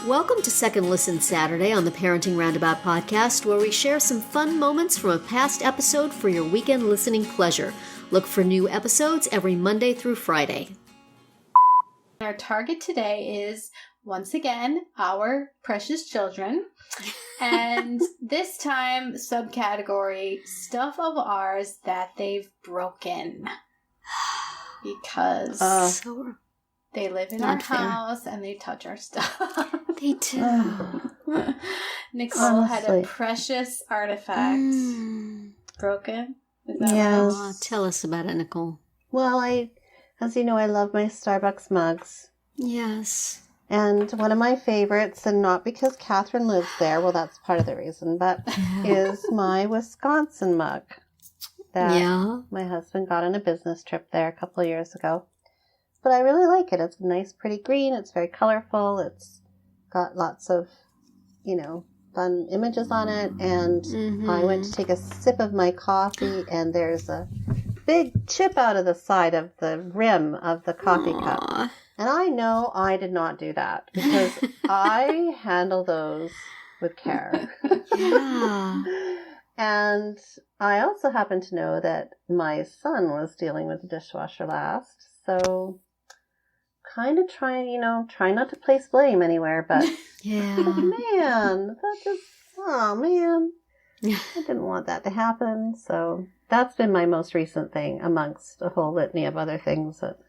Welcome to Second Listen Saturday on the Parenting Roundabout podcast, where we share some fun moments from a past episode for your weekend listening pleasure. Look for new episodes every Monday through Friday. Our target today is, once again, our precious children. And this time, subcategory, stuff of ours that they've broken. Because they live in our house and they touch our stuff. They do. Nicole had a precious artifact broken. Is that Yes. Oh, tell us about it, Nicole. Well, as you know, I love my Starbucks mugs. Yes. And one of my favorites, and not because Catherine lives there, well, that's part of the reason, but is my Wisconsin mug that my husband got on a business trip there a couple of years ago. But I really like it. It's a nice, pretty green. It's very colorful. It's got lots of, fun images on it. And I went to take a sip of my coffee, and there's a big chip out of the side of the rim of the coffee cup. And I know I did not do that because I handle those with care. Yeah. And I also happen to know that my son was dealing with the dishwasher last. So kind of try not to place blame anywhere, but man, I didn't want that to happen. So that's been my most recent thing amongst a whole litany of other things that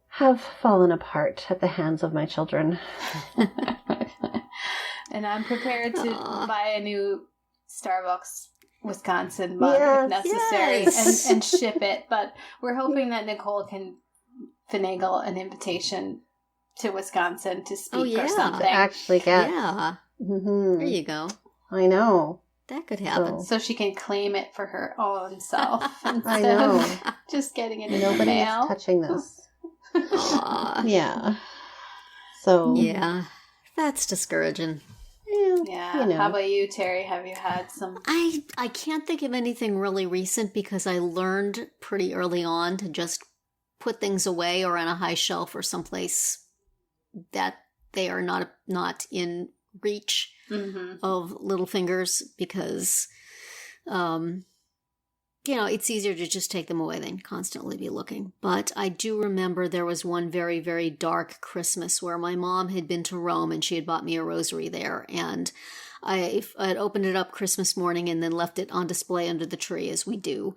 have fallen apart at the hands of my children. And I'm prepared to buy a new Starbucks Wisconsin mug if necessary and ship it. But we're hoping that Nicole can finagle an invitation to Wisconsin to speak or something. To actually get. Yeah. Mm-hmm. There you go. I know. That could happen. So she can claim it for her own self instead I know. of just getting it in the Nobody mail. is touching this. Aw. Yeah. So. Yeah. That's discouraging. Yeah. How about you, Terry? Have you had some? I can't think of anything really recent because I learned pretty early on to just put things away or on a high shelf or someplace that they are not in reach of little fingers because, it's easier to just take them away than constantly be looking. But I do remember there was one very, very dark Christmas where my mom had been to Rome and she had bought me a rosary there. And I had opened it up Christmas morning and then left it on display under the tree as we do.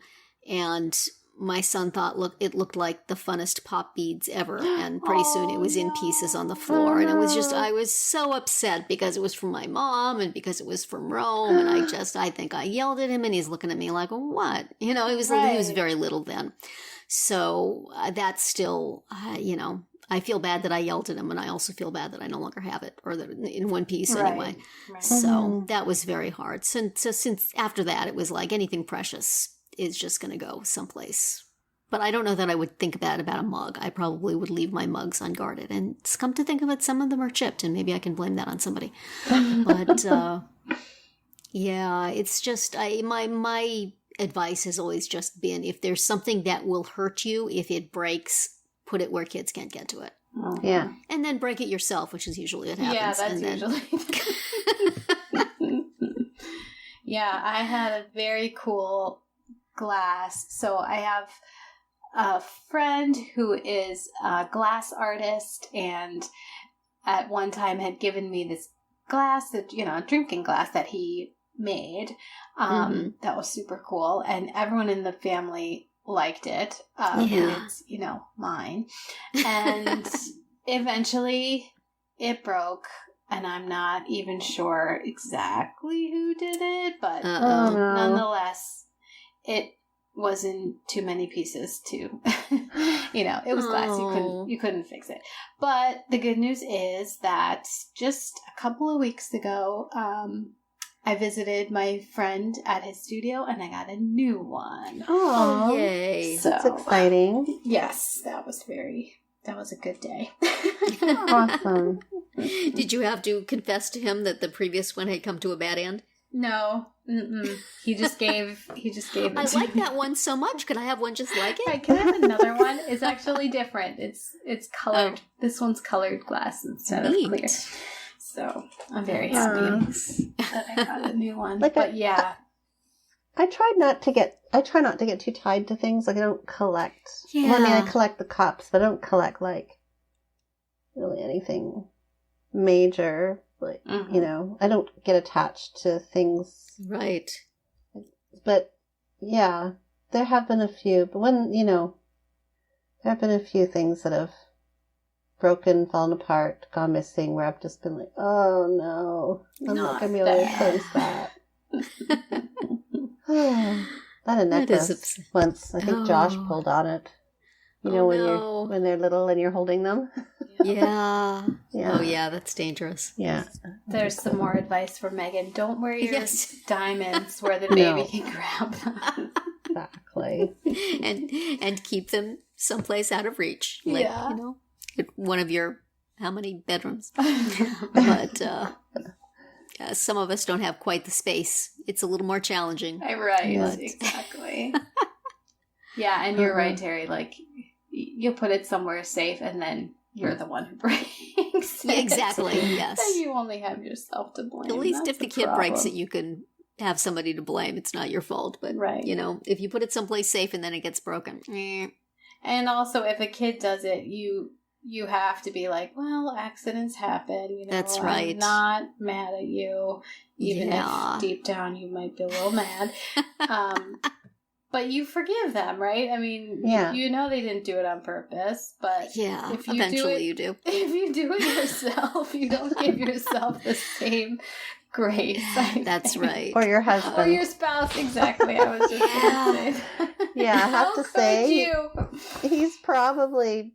And my son thought it looked like the funnest pop beads ever. And pretty soon it was in pieces on the floor. And it was just, I was so upset because it was from my mom and because it was from Rome. And I think I yelled at him and he's looking at me like, what? He was very little then. So that's still, I feel bad that I yelled at him and I also feel bad that I no longer have it or that in one piece anyway. Right. So that was very hard. So since after that, it was like anything precious is just going to go someplace. But I don't know that I would think about a mug. I probably would leave my mugs unguarded. And come to think of it, some of them are chipped, and maybe I can blame that on somebody. But, it's just, my advice has always just been, if there's something that will hurt you, if it breaks, put it where kids can't get to it. Yeah. And then break it yourself, which is usually what happens. Yeah, that's usually... Yeah, I had a very cool glass. So I have a friend who is a glass artist and at one time had given me this glass that, a drinking glass that he made. That was super cool. And everyone in the family liked it. It's, mine. And eventually it broke. And I'm not even sure exactly who did it, but nonetheless, it was in too many pieces to, it was glass. You couldn't fix it. But the good news is that just a couple of weeks ago, I visited my friend at his studio and I got a new one. Oh, yay. So, that's exciting. Yes, that was a good day. Awesome. Did you have to confess to him that the previous one had come to a bad end? No. Mm-mm. He just gave it I to like me. that one so much. Could I have one just like it? Can I have another one? It's actually different. It's colored. This one's colored glass instead of clear. So I'm very happy that I got a new one. But yeah. I try not to get too tied to things. Like I don't collect. Yeah. Well, I mean, I collect the cups, but I don't collect like really anything major. Like I don't get attached to things. Right. But yeah, there have been a few. But there have been a few things that have broken, fallen apart, gone missing, where I've just been like, oh no, I'm not going to be able to replace that. I had a necklace once. I think Josh pulled on it. When they're little and you're holding them. Yeah. Oh yeah, that's dangerous. Yeah. There's some more advice for Megan. Don't wear your diamonds where the baby can grab them. Exactly. And keep them someplace out of reach. Like, one of your how many bedrooms? But some of us don't have quite the space. It's a little more challenging. Right. Exactly. Yeah, and you're right, Terry. Like, you put it somewhere safe, and then you're the one who breaks it. Exactly, yes. Then you only have yourself to blame. At least if the kid breaks it, you can have somebody to blame. It's not your fault. But, if you put it someplace safe and then it gets broken. And also, if a kid does it, you have to be like, well, accidents happen. That's right. I'm not mad at you, even if deep down you might be a little mad. But you forgive them, right? I mean, you know they didn't do it on purpose, but if you eventually do it, you do. If you do it yourself, you don't give yourself the same grace. That's right. Or your husband. Or your spouse, exactly. I was just going to say that. Yeah, I have to say, he's probably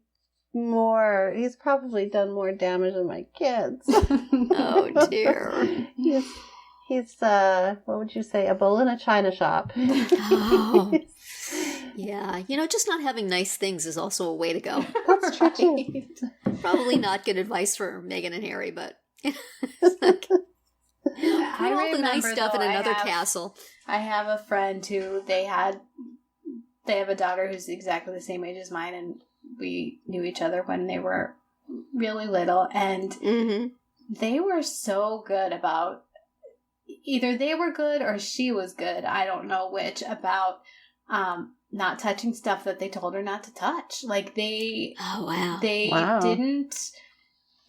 done more damage than my kids. Oh, dear. He's what would you say, a bull in a china shop. Oh. Yeah, just not having nice things is also a way to go. That's true too. Probably not good advice for Meghan and Harry, but it's like, put all the nice stuff in another castle. I have a friend who they have a daughter who's exactly the same age as mine, and we knew each other when they were really little, and they were so good about, either they were good or she was good, I don't know which, about not touching stuff that they told her not to touch. Like they didn't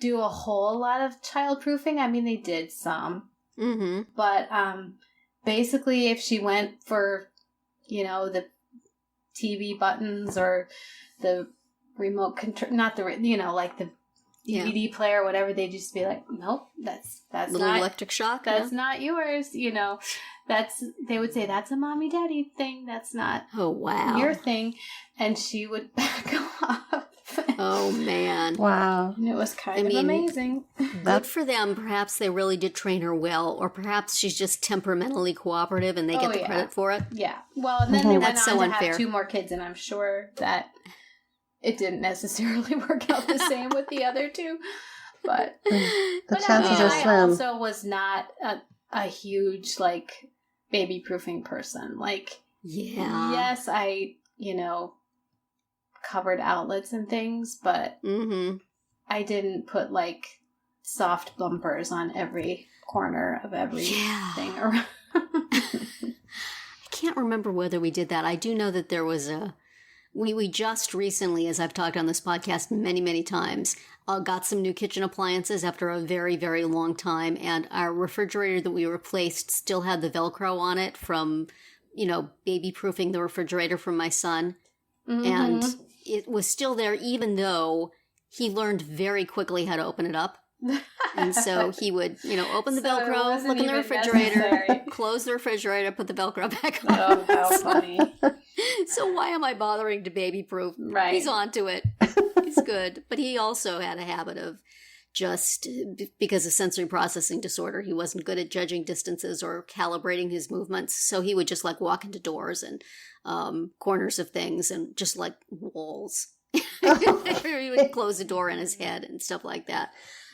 do a whole lot of childproofing. I mean, they did some, but basically, if she went for the TV buttons or the remote control, not the like the DVD player or whatever, they just be like, nope, that's little not electric shock. That's not yours. They would say that's a mommy daddy thing. That's not your thing, and she would back off. Oh man! Wow, and it was kind of amazing. Good for them. Perhaps they really did train her well, or perhaps she's just temperamentally cooperative, and they get the credit for it. Yeah. Well, and then they went on to have 2 more kids, and I'm sure that it didn't necessarily work out the same with the other 2, but the chances are slim. I also was not a huge baby proofing person. Yes, I covered outlets and things, but I didn't put soft bumpers on every corner of everything around. I can't remember whether we did that. I do know that there was we just recently, as I've talked on this podcast many, many times, got some new kitchen appliances after a very, very long time. And our refrigerator that we replaced still had the Velcro on it from, baby proofing the refrigerator from my son. And it was still there, even though he learned very quickly how to open it up. And so he would, open the Velcro, look in the refrigerator, close the refrigerator, put the Velcro back on. Oh, how funny. So why am I bothering to baby-proof? Right. He's onto it. He's good. But he also had a habit of just, because of sensory processing disorder, he wasn't good at judging distances or calibrating his movements. So he would just walk into doors and corners of things and just walls. He would close the door in his head and stuff like that.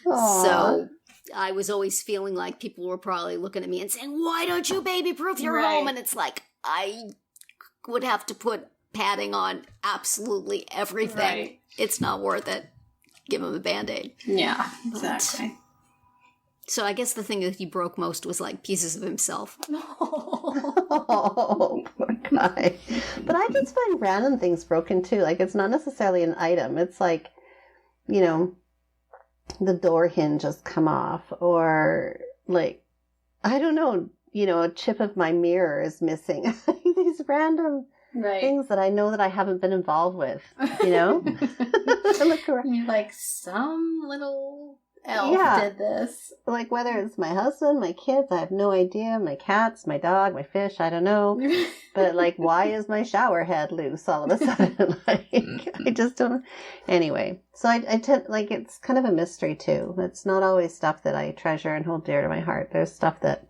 Aww. So I was always feeling like people were probably looking at me and saying, why don't you baby-proof your Right. home? And it's like, I would have to put padding on absolutely everything. Right. It's not worth it. Give him a Band-Aid. Yeah, exactly. So I guess the thing that he broke most was like pieces of himself. Oh, poor guy. But I just find random things broken too. Like, it's not necessarily an item. It's like, you know, the door hinge has come off, or like, I don't know, you know, a chip of my mirror is missing. These random Right. things that I know that I haven't been involved with, you know? Look around. You're like, some little elf Yeah. did this. Like, whether it's my husband, my kids, I have no idea. My cats, my dog, my fish, I don't know. But, like, why is my shower head loose all of a sudden? Like, I just don't. Anyway, so I tend, like, it's kind of a mystery, too. It's not always stuff that I treasure and hold dear to my heart. There's stuff that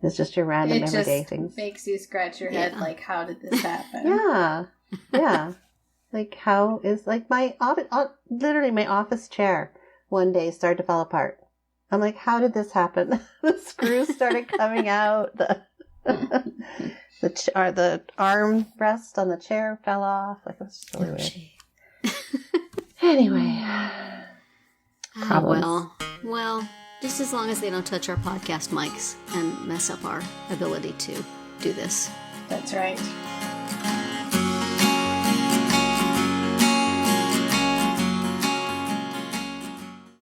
is just your random It everyday just things. makes you scratch your head, Yeah. like, how did this happen? Yeah. Yeah. Like, how is, like, my office, literally my office chair one day started to fall apart. I'm like, how did this happen? The screws started coming out. The the arm rest on the chair fell off. Like, it was just really weird. Anyway. Problems. Well, just as long as they don't touch our podcast mics and mess up our ability to do this. That's right.